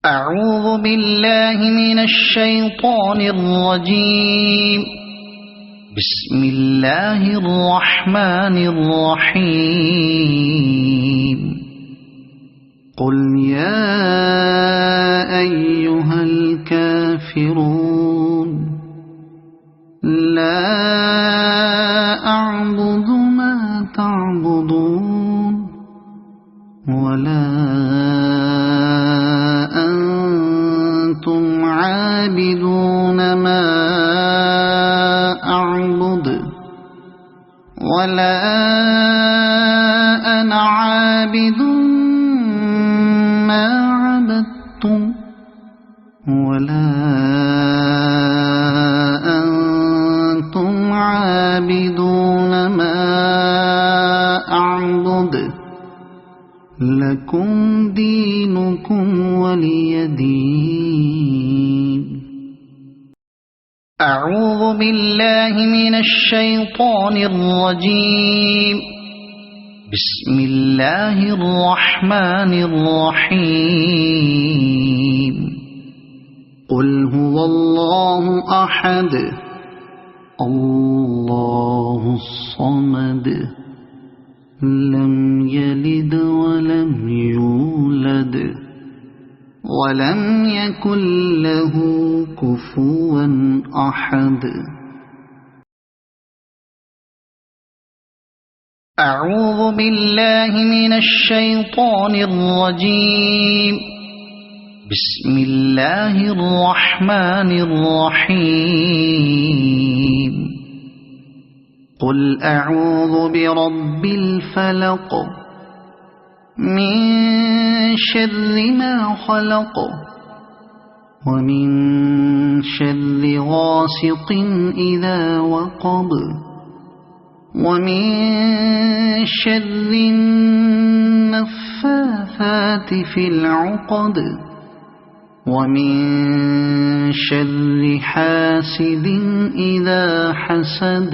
أعوذ بالله من الشيطان الرجيم. بسم الله الرحمن الرحيم. قل يا أيها الكافرون لا أعبد ما تعبدون ولا أنتم عابدون ما أعبد ولا أنا عابد ما عبدتم ولا أنتم عابدون ما أعبد لكم دينكم ولي دين. أعوذ بالله من الشيطان الرجيم. بسم الله الرحمن الرحيم. قل هو الله أحد الله الصمد لم يلد ولم يولد ولم يكن له كفوا أحد. أعوذ بالله من الشيطان الرجيم. بسم الله الرحمن الرحيم. قل أعوذ برب الفلق من شر ما خلق ومن شر غاسق إذا وقب ومن شر النفاثات في العقد ومن شر حاسد إذا حسد.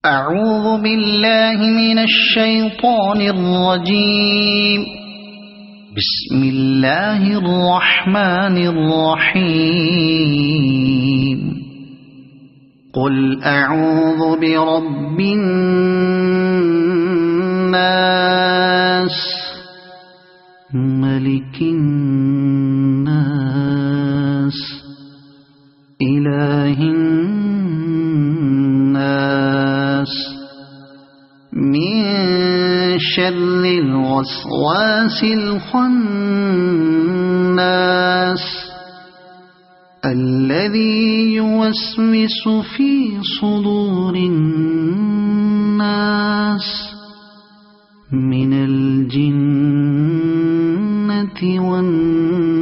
أعوذ بالله من الشيطان الرجيم. بسم الله الرحمن الرحيم. قل أعوذ برب الناس ملك الناس إله الناس من شر الوسواس الخناس الذي يوسوس في صدور الناس من الجنة والناس.